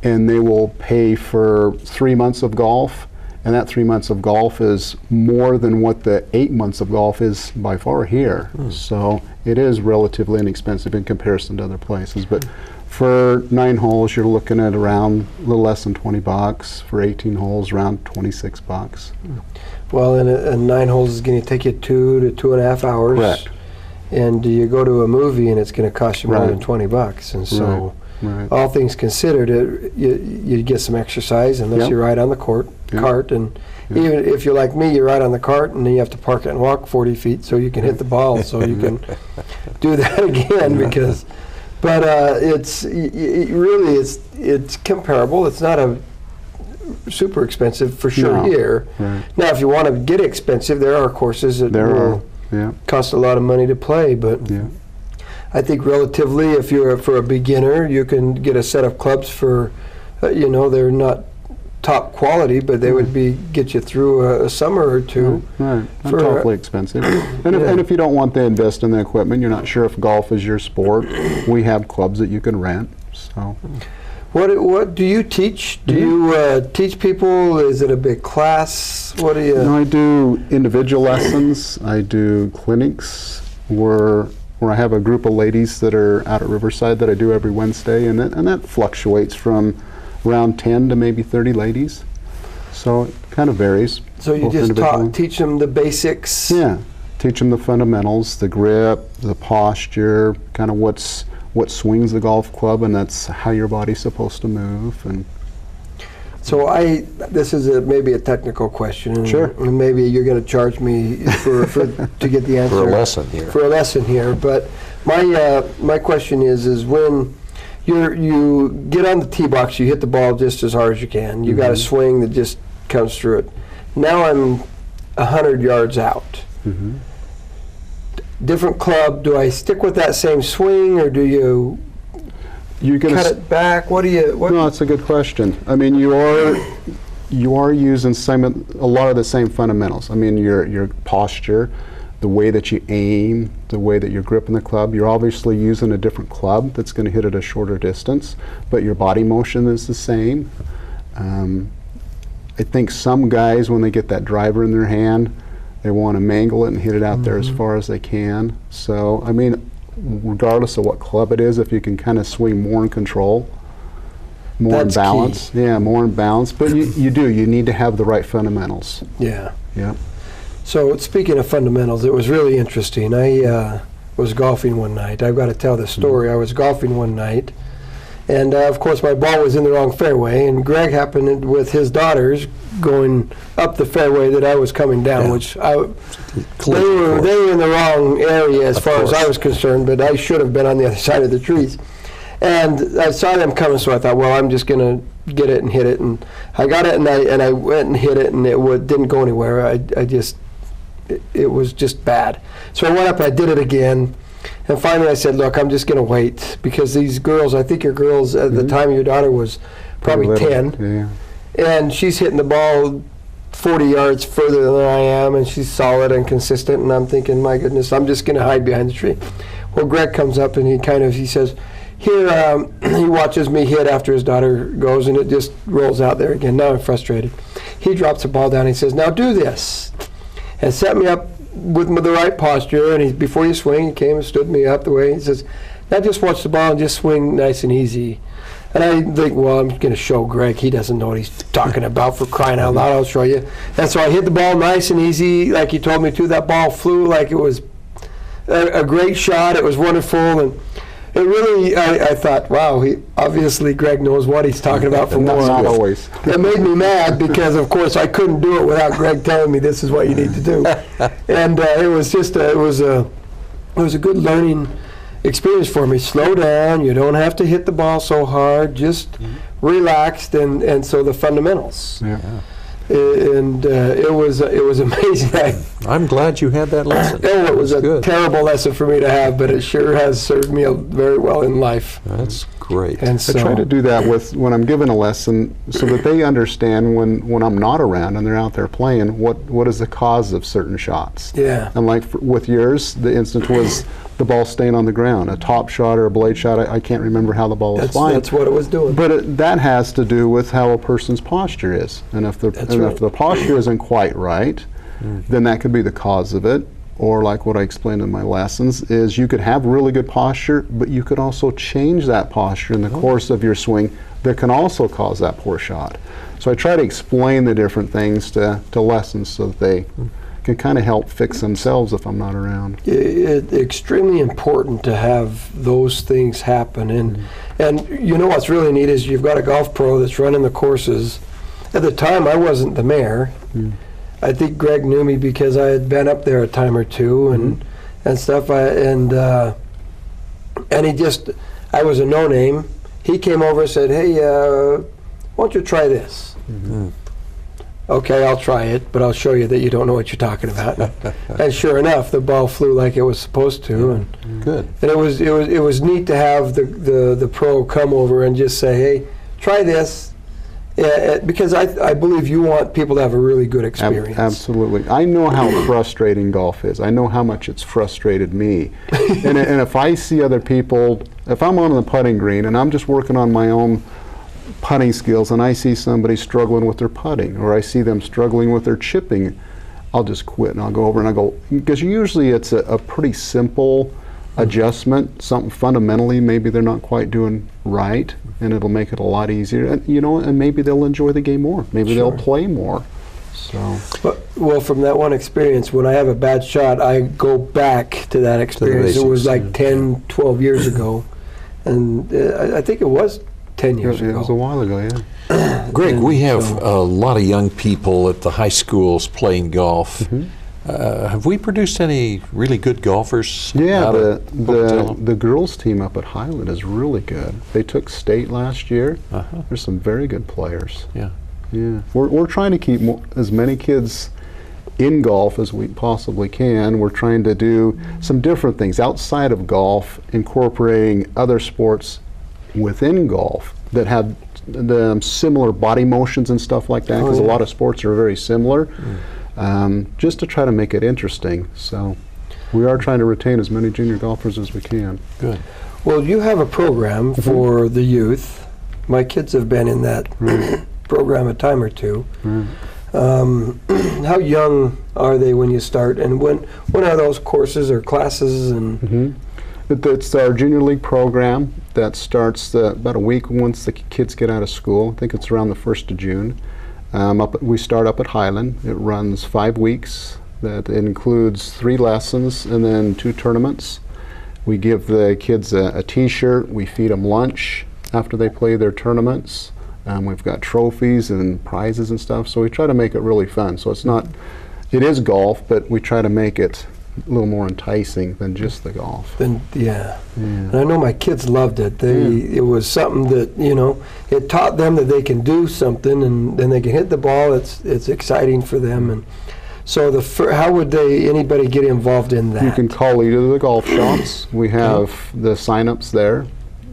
and they will pay for 3 months of golf, and that 3 months of golf is more than what the 8 months of golf is by far here. So it is relatively inexpensive in comparison to other places. But for 9 holes, you're looking at around a little less than $20. For 18 holes, around $26. Well, and 9 holes is going to take you 2 to 2.5 hours. Correct. And you go to a movie and it's going to cost you more Right. than $20. And so, Right. all things considered, you get some exercise unless Yep. you ride on the cart. And even if you're like me, you ride on the cart and then you have to park it and walk 40 feet so you can hit the ball. So you can do that again because. But it's comparable. It's not a super expensive for sure No. here. Right. Now, if you want to get expensive, there are courses that There will Yeah. cost a lot of money to play. But Yeah. I think relatively, if you're for a beginner, you can get a set of clubs for, they're not top quality, but they would get you through a summer or two. Right. Not For- awfully expensive. And if you don't want to invest in the equipment, you're not sure if golf is your sport, we have clubs that you can rent. So What do you teach? Do you teach people? Is it a big class? What do you? I do individual lessons. I do clinics where I have a group of ladies that are out at Riverside that I do every Wednesday, and that fluctuates from around 10 to maybe 30 ladies. So it kind of varies. So you both just individually. teach them the basics. Yeah, teach them the fundamentals, the grip, the posture, kind of what swings the golf club, and that's how your body's supposed to move. And So this is maybe a technical question. Sure. And maybe you're going to charge me to get the answer. For a lesson here. For a lesson here. But my question is when you get on the tee box, you hit the ball just as hard as you can. You got a swing that just comes through it. Now I'm 100 yards out. Different club. Do I stick with that same swing, or do you you're going cut to it back? What do you? What? No, that's a good question. I mean, you are using a lot of the same fundamentals. I mean, your posture, the way that you aim, the way that you're gripping the club. You're obviously using a different club that's going to hit at a shorter distance, but your body motion is the same. I think some guys, when they get that driver in their hand, they want to mangle it and hit it out there as far as they can. So, I mean, regardless of what club it is, if you can kind of swing more in control, more That's in balance. key. Yeah, more in balance. But you need to have the right fundamentals. Yeah. Yeah. So speaking of fundamentals, it was really interesting. I was golfing one night. I've got to tell the story. I was golfing one night, and of course my ball was in the wrong fairway, and Greg happened with his daughters going up the fairway that I was coming down, which they were in the wrong area as far as I was concerned, but I should have been on the other side of the trees. And I saw them coming, so I thought, well, I'm just going to get it and hit it. And I got it, and I went and hit it, and it didn't go anywhere. It was just bad. So I went up and I did it again. And finally I said, look, I'm just going to wait, because these girls, I think your girls at the time, your daughter was probably 10. Yeah. And she's hitting the ball 40 yards further than I am, and she's solid and consistent. And I'm thinking, my goodness, I'm just going to hide behind the tree. Well, Greg comes up and he says, here, he watches me hit after his daughter goes, and it just rolls out there again. Now I'm frustrated. He drops the ball down. He says, now do this. And set me up with the right posture. And before you swing, he came and stood me up the way. He says, now just watch the ball and just swing nice and easy. And I think, well, I'm going to show Greg. He doesn't know what he's talking about, for crying out loud. I'll show you. And so I hit the ball nice and easy, like he told me to. That ball flew like it was a great shot. It was wonderful. And it really, I thought, wow, obviously Greg knows what he's talking about for more. Not always. It made me mad because, of course, I couldn't do it without Greg telling me this is what you need to do. And it was just it was a good learning experience for me. Slow down. You don't have to hit the ball so hard. Just relaxed, and so the fundamentals. Yeah. And it was amazing. I'm glad you had that lesson. It was a good. terrible lesson for me to have, but it sure has served me very well in life. That's great. And I so try to do that when I'm giving a lesson, so that they understand when I'm not around and they're out there playing, what is the cause of certain shots. Yeah. And like with yours, the instance was the ball staying on the ground, a top shot or a blade shot. I can't remember how the ball was flying. That's what it was doing. But that has to do with how a person's posture is. And if the posture isn't quite right, then that could be the cause of it. Or like what I explained in my lessons, is you could have really good posture, but you could also change that posture in the course of your swing that can also cause that poor shot. So I try to explain the different things to lessons so that they can kind of help fix themselves if I'm not around. It's extremely important to have those things happen. And you know what's really neat is you've got a golf pro that's running the courses. At the time, I wasn't the mayor. I think Greg knew me because I had been up there a time or two and stuff. And he just, I was a no-name. He came over and said, hey, why don't you try this? Okay, I'll try it, but I'll show you that you don't know what you're talking about. And sure enough, the ball flew like it was supposed to. And Good. And it was neat to have the pro come over and just say, hey, try this. Because I believe you want people to have a really good experience. Absolutely. I know how frustrating golf is. I know how much it's frustrated me. and if I see other people, if I'm on the putting green and I'm just working on my own putting skills and I see somebody struggling with their putting, or I see them struggling with their chipping, I'll just quit and I'll go over and I'll go, because usually it's a pretty simple adjustment, something fundamentally maybe they're not quite doing right, and it'll make it a lot easier. And, and maybe they'll enjoy the game more. Maybe they'll play more. So. Well, from that one experience, when I have a bad shot, I go back to that experience. It was like 10, 12 years ago. And I think it was 10 years ago. It was a while ago, yeah. Greg, we have a lot of young people at the high schools playing golf. Have we produced any really good golfers? Yeah, the girls team up at Highland is really good. They took state last year. There's some very good players. Yeah. Yeah, we're trying to keep as many kids in golf as we possibly can. We're trying to do some different things outside of golf, incorporating other sports within golf that have the similar body motions and stuff like that, because a lot of sports are very similar. Just to try to make it interesting. So we are trying to retain as many junior golfers as we can. Good. Well, you have a program for the youth. My kids have been in that program a time or two. How young are they when you start, and when are those courses or classes? And It's our junior league program that starts about a week once the kids get out of school. I think it's around the 1st of June. We start up at Highland. It runs 5 weeks. That includes 3 lessons and then 2 tournaments. We give the kids a t-shirt. We feed them lunch after they play their tournaments. We've got trophies and prizes and stuff. So we try to make it really fun. So it is golf, but we try to make it a little more enticing than just the golf. then, and I know my kids loved it. It was something that it taught them that they can do something, and then they can hit the ball. It's exciting for them, and so how would anybody get involved in that? You can call either of the golf shops. We have the sign-ups there,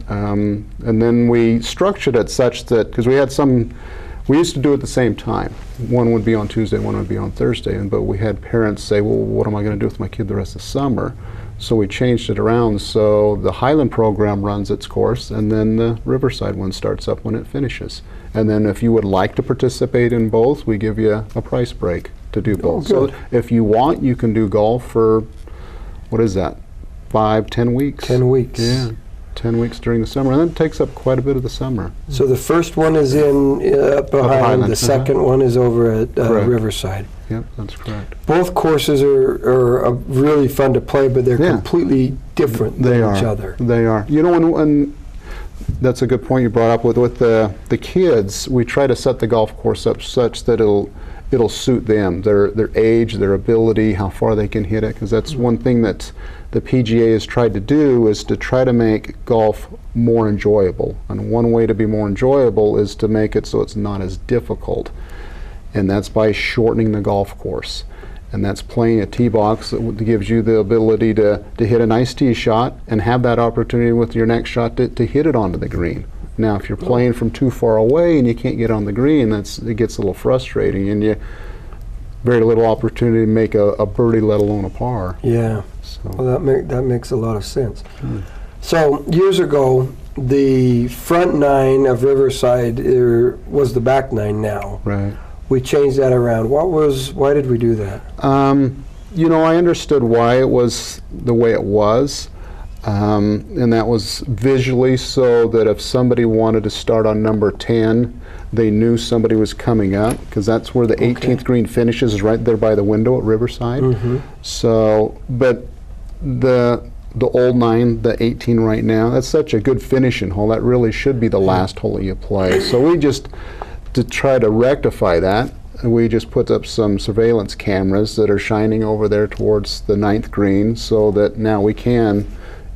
and then we structured it such that because we used to do it at the same time. One would be on Tuesday, one would be on Thursday, but we had parents say, well, what am I going to do with my kid the rest of the summer? So we changed it around so the Highland program runs its course, and then the Riverside one starts up when it finishes. And then if you would like to participate in both, we give you a price break to do both. good. So if you want, you can do golf for, what is that, 5-10 weeks? 10 weeks. Yeah. 10 weeks during the summer, and then it takes up quite a bit of the summer. So the first one is up at Highland. Highland, The second one is over at Correct. Riverside. Yep, that's correct. Both courses are really fun to play, but they're Yeah. completely different They than are. each other. They are. When that's a good point you brought up with the kids. We try to set the golf course up such that it'll suit them, their age, their ability, how far they can hit it. Because that's one thing that the PGA has tried to do is to try to make golf more enjoyable. And one way to be more enjoyable is to make it so it's not as difficult. And that's by shortening the golf course. And that's playing a tee box that gives you the ability to hit a nice tee shot and have that opportunity with your next shot to hit it onto the green. Now, if you're playing from too far away and you can't get on the green, it gets a little frustrating, and you very little opportunity to make a birdie, let alone a par. Yeah. So, Well, that makes a lot of sense. So years ago, the front 9 of Riverside was the back 9 now. right. We changed that around. Why did we do that? I understood why it was the way it was, and that was visually so that if somebody wanted to start on number 10, they knew somebody was coming up, because that's where the 18th green finishes, is right there by the window at Riverside. So, but the old 9, the 18 right now, that's such a good finishing hole. That really should be the last hole that you play. So we just, to try to rectify that, we just put up some surveillance cameras that are shining over there towards the 9th green, so that now we can,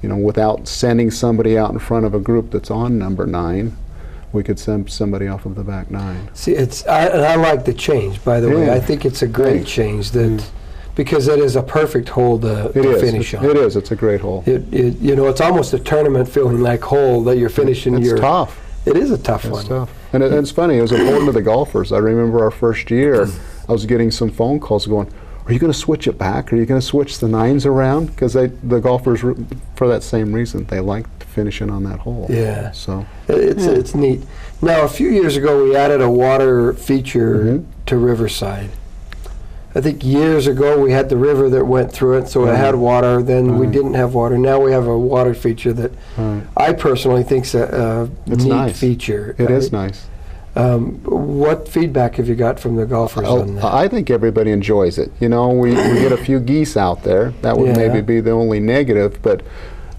without sending somebody out in front of a group that's on number 9, we could send somebody off of the back 9. See, I like the change, by the way. Yeah. I think it's a great change because it is a perfect hole to finish on. It is. It's a great hole. It's almost a tournament feeling like hole that you're finishing It's your. tough. It is a tough It's one. tough. And it's funny, it was important to the golfers. I remember our first year, I was getting some phone calls going, are you going to switch it back? Are you going to switch the 9s around? Because the golfers, for that same reason, they liked finishing on that hole. Yeah. So It's neat. Now, a few years ago, we added a water feature to Riverside. I think years ago, we had the river that went through it, so it had water. Then we didn't have water. Now we have a water feature that I personally think is a It's neat nice. feature. it is nice. What feedback have you got from the golfers on that? I think everybody enjoys it. We get a few geese out there. That would Yeah. maybe be the only negative, but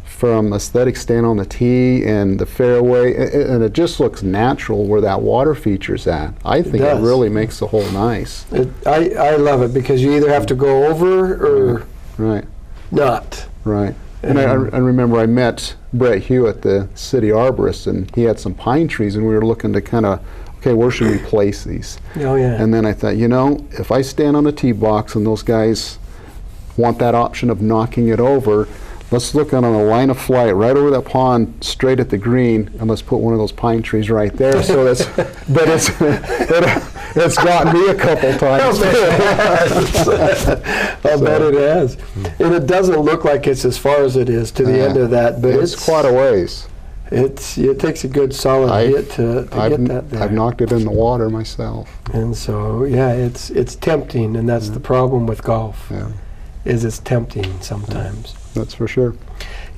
from aesthetic stand on the tee and the fairway, and it just looks natural where that water feature's at. I think it does. really makes the hole nice. I love it because you either have to go over or Right, not. right. And I remember I met Brett Hewitt, the city arborist, and he had some pine trees, and we were looking to kind of, okay, where should we place these? Oh, yeah. And then I thought, if I stand on the tee box and those guys want that option of knocking it over, let's look on a line of flight right over that pond, straight at the green, and let's put one of those pine trees right there. So it's gotten me a couple times. I bet it has. And it doesn't look like it's as far as it is to the end of that, but It's quite a ways. it takes a good solid hit to get that there. I've knocked it in the water myself. And so, yeah, it's tempting, and that's the problem with golf. Yeah, Is it's tempting sometimes. that's for sure.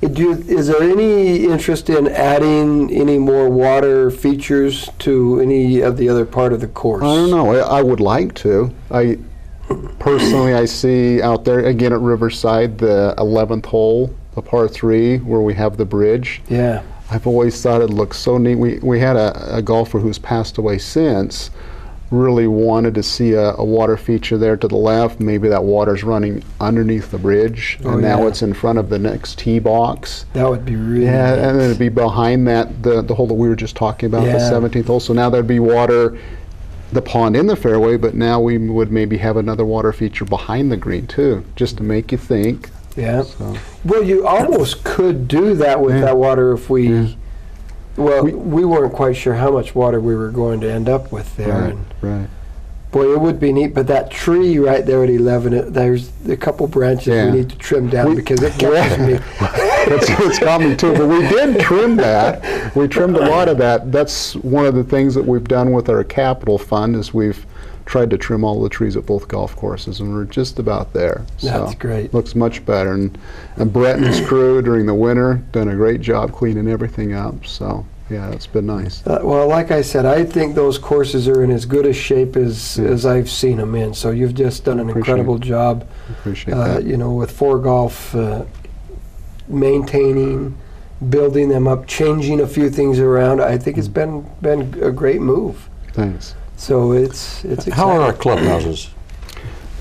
Is there any interest in adding any more water features to any of the other part of the course? I don't know. I would like to. Personally, I see out there, again at Riverside, the 11th hole, the par 3, where we have the bridge. Yeah. I've always thought it looked so neat. We had a golfer who's passed away since, really wanted to see a water feature there to the left. Maybe that water's running underneath the bridge, and now it's in front of the next tee box. That would be really Yeah, neat. and then it'd be behind that, the hole that we were just talking about, the Yeah. 17th hole. So now there'd be water, the pond in the fairway, but now we would maybe have another water feature behind the green too, just to make you think. Yeah. So, Well, you almost could do that with that water if we. Well, we weren't quite sure how much water we were going to end up with there. right, And right. boy, it would be neat. But that tree right there at 11, there's a couple branches Yeah. we need to trim down because it catches me. It's got me too, but we did trim that. We trimmed a lot of that. That's one of the things that we've done with our capital fund is we've tried to trim all the trees at both golf courses, and we're just about there. That's great. Looks much better, and Brett and his crew during the winter done a great job cleaning everything up. So yeah, it's been nice. Well, like I said, I think those courses are in as good a shape as I've seen them in. So you've just done an incredible job. Appreciate that. You know, with 4Golf, maintaining, building them up, changing a few things around. I think it's been a great move. Thanks. So it's exciting. How are our clubhouses?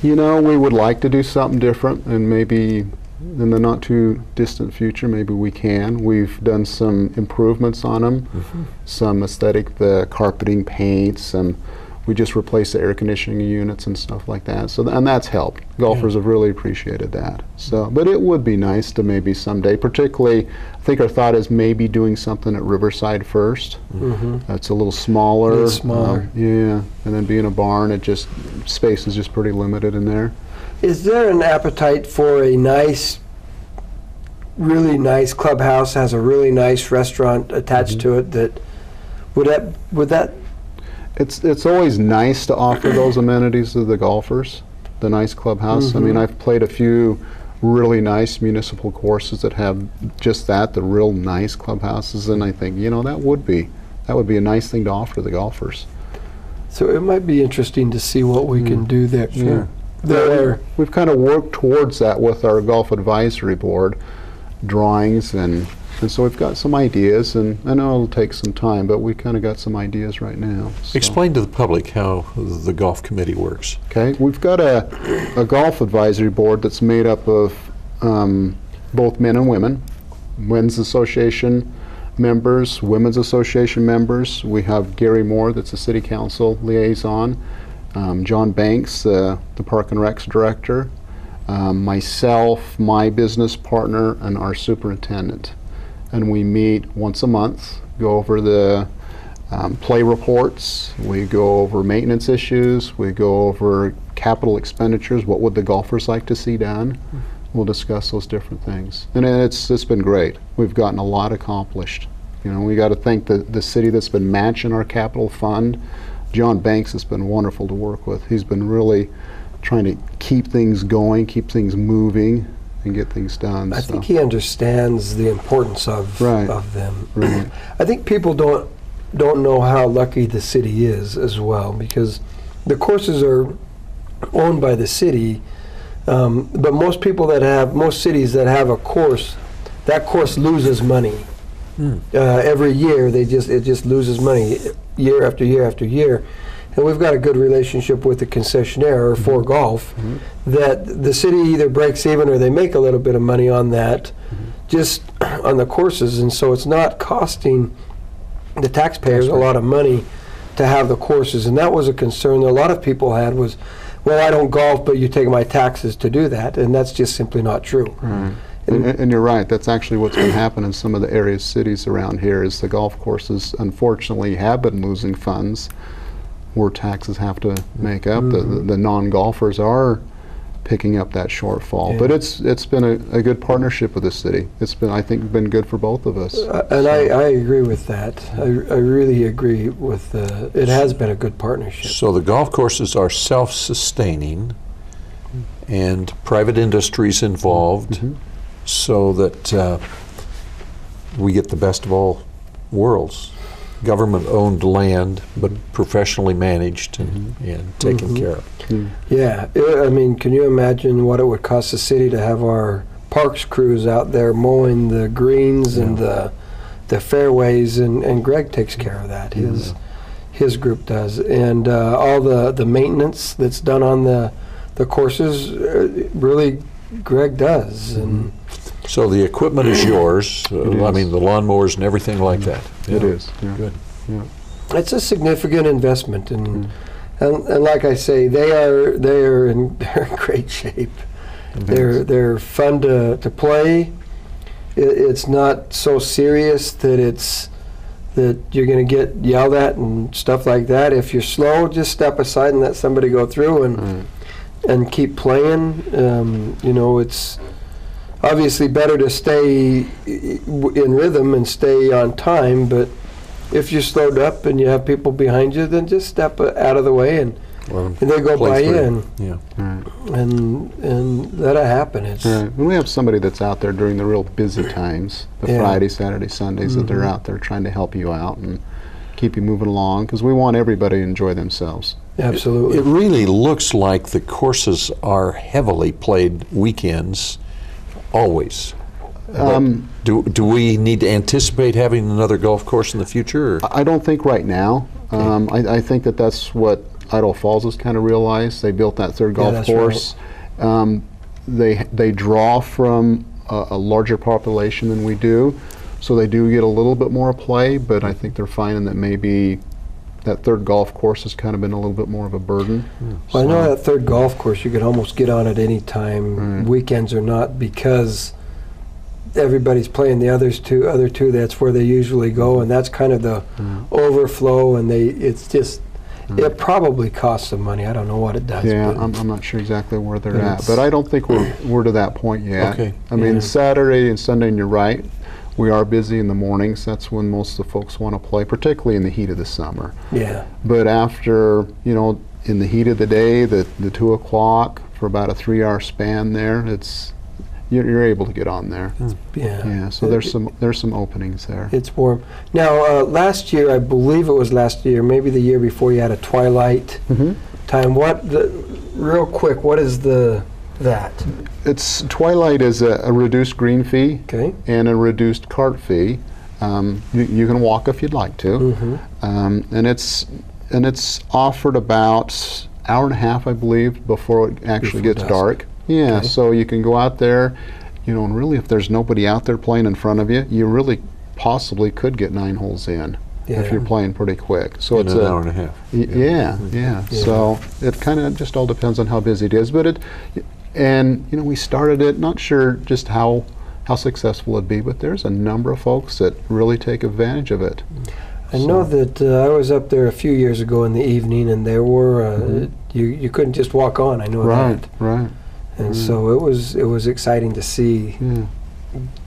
You know, we would like to do something different, and maybe in the not too distant future, maybe we can. We've done some improvements on them, some aesthetic, the carpeting, paints, and we just replaced the air conditioning units and stuff like that. So, and that's helped. Golfers have really appreciated that. So, but it would be nice to maybe someday, particularly, I think our thought is maybe doing something at Riverside first. It's a little smaller. A little smaller. Yeah, and then being a barn, it just, space is just pretty limited in there. Is there an appetite for a nice, really nice clubhouse, has a really nice restaurant attached to it that would that It's always nice to offer those amenities to the golfers, the nice clubhouse. I mean, I've played a few really nice municipal courses that have just that, the real nice clubhouses, and I think, you know, that would be a nice thing to offer the golfers. So it might be interesting to see what we can do there. Sure. There. We've kind of worked towards that with our golf advisory board drawings, and so we've got some ideas, and I know it'll take some time, but we kind of got some ideas right now. So. Explain to the public how the golf committee works. Okay, we've got a golf advisory board that's made up of both men and women, Men's Association members, Women's Association members. We have Gary Moore, that's the City Council liaison, John Banks, the Park and Recs director, myself, my business partner, and our superintendent. And we meet once a month, go over the play reports, we go over maintenance issues, we go over capital expenditures, what would the golfers like to see done. We'll discuss those different things. And it's been great. We've gotten a lot accomplished. You know, we got to thank the city that's been matching our capital fund. John Banks has been wonderful to work with. He's been really trying to keep things going, keep things moving, and get things done. I think he understands the importance of them. Right. I think people don't know how lucky the city is as well, because the courses are owned by the city, but most cities that have a course, that course loses money. Every year it just loses money year after year after year. And we've got a good relationship with the concessionaire, or 4Golf, that the city either breaks even or they make a little bit of money on that, just on the courses. And so it's not costing the taxpayers a lot of money to have the courses. And that was a concern that a lot of people had was, well, I don't golf, but you take my taxes to do that. And that's just simply not true. Right. And you're right, that's actually what's been happening in some of the area cities around here is the golf courses unfortunately have been losing funds where taxes have to make up. The non-golfers are picking up that shortfall. Yeah. But it's been a good partnership with the city. It's been, I think, been good for both of us. And I agree with that. I really agree with it has been a good partnership. So the golf courses are self-sustaining and private industries involved so that we get the best of all worlds. Government-owned land, but professionally managed and taken care of. Yeah, I mean, can you imagine what it would cost the city to have our parks crews out there mowing the greens and the fairways, and Greg takes care of that. His group does, and all the maintenance that's done on the courses, really Greg does. And So the equipment is yours. I mean, the lawnmowers and everything like that. It is. Yeah. Good. Yeah. it's a significant investment, and like I say, they're in great shape. They're fun to play. It's not so serious that you're going to get yelled at and stuff like that. If you're slow, just step aside and let somebody go through and keep playing. You know, it's obviously better to stay in rhythm and stay on time, but if you're slowed up and you have people behind you, then just step out of the way and they go by you, and let it happen. It's When we have somebody that's out there during the real busy times, the Friday, Saturday, Sundays, that they're out there trying to help you out and keep you moving along, because we want everybody to enjoy themselves. absolutely. It really looks like the courses are heavily played weekends, always. Do we need to anticipate having another golf course in the future? Or? I don't think right now. I think that's what Idaho Falls has kind of realized. They built that third golf that's course. They draw from a larger population than we do, so they do get a little bit more play, but I think they're finding that maybe that third golf course has kind of been a little bit more of a burden. Well, I know that third golf course, you could almost get on at any time, weekends or not, because everybody's playing the other two. That's where they usually go, and that's kind of the overflow. And it's just it probably costs some money. I don't know what it does. Yeah, but I'm not sure exactly where they're at, but I don't think we're to that point yet. Okay. I mean, Saturday and Sunday, and you're right, we are busy in the mornings. That's when most of the folks want to play, particularly in the heat of the summer. yeah, But after, in the heat of the day, the 2 o'clock, for about a 3-hour span there, you're able to get on there. yeah. Yeah, so there's some openings there. It's warm. Now, last year, I believe it was last year, maybe the year before, you had a twilight time. Real quick, what is that? Twilight is a reduced green fee Okay. and a reduced cart fee. You can walk if you'd like to, and it's offered about hour and a half, I believe, before it actually Before gets dusk. dark. Yeah, Okay. so you can go out there, and really, if there's nobody out there playing in front of you, you really possibly could get 9 holes in if Yeah. you're playing pretty quick. So In it's an hour and a half. Yeah. So it kind of just all depends on how busy it is, but we started it, not sure just how successful it'd be, but there's a number of folks that really take advantage of it. I know that I was up there a few years ago in the evening, and there were you couldn't just walk on. I know that, Right. and so it was exciting to see Yeah.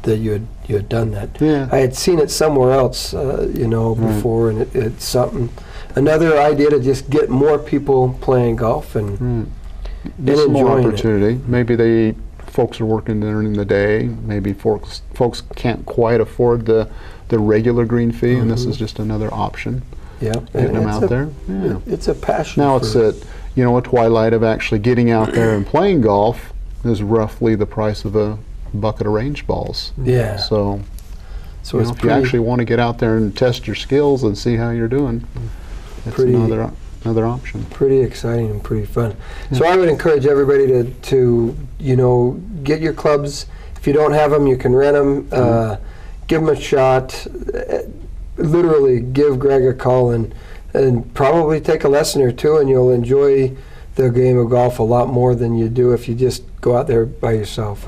that you had done that. Yeah. I had seen it somewhere else, before, and it's another idea to just get more people playing golf and Just more enjoying it. opportunity. Folks are working during the day. Maybe folks can't quite afford the regular green fee, and this is just another option. Yeah, Getting them it's out there. Yeah. It's a passion. Now for, it's at a twilight of actually getting out there and playing golf is roughly the price of a bucket of range balls. Yeah. So, so it's if you actually want to get out there and test your skills and see how you're doing, it's Pretty- another option. pretty exciting and pretty fun. So I would encourage everybody to get your clubs. If you don't have them, you can rent them. Give them a shot. Literally, give Greg a call and probably take a lesson or two, and you'll enjoy the game of golf a lot more than you do if you just go out there by yourself.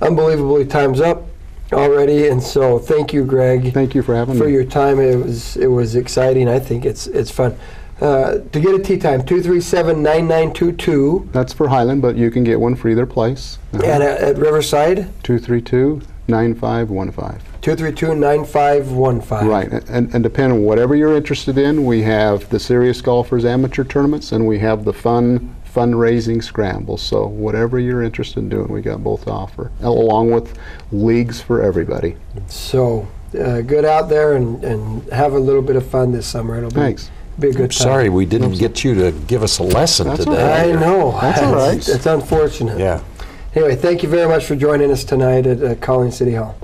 Unbelievably, time's up already, and so thank you, Greg, Thank you for having for me. your time. It was exciting. I think it's fun. To get a tee time, 237-9922. That's for Highland, but you can get one for either place. And at Riverside, 232-9515. 232-9515. Right, and depending on whatever you're interested in, we have the serious golfers amateur tournaments, and we have the fundraising scrambles. So whatever you're interested in doing, we got both to offer, along with leagues for everybody. So get out there and have a little bit of fun this summer. It'll be, Thanks. be a good I'm time. sorry we didn't get you to give us a lesson That's all today. I know. That's all right. It's unfortunate. Yeah. Anyway, thank you very much for joining us tonight at Collins City Hall.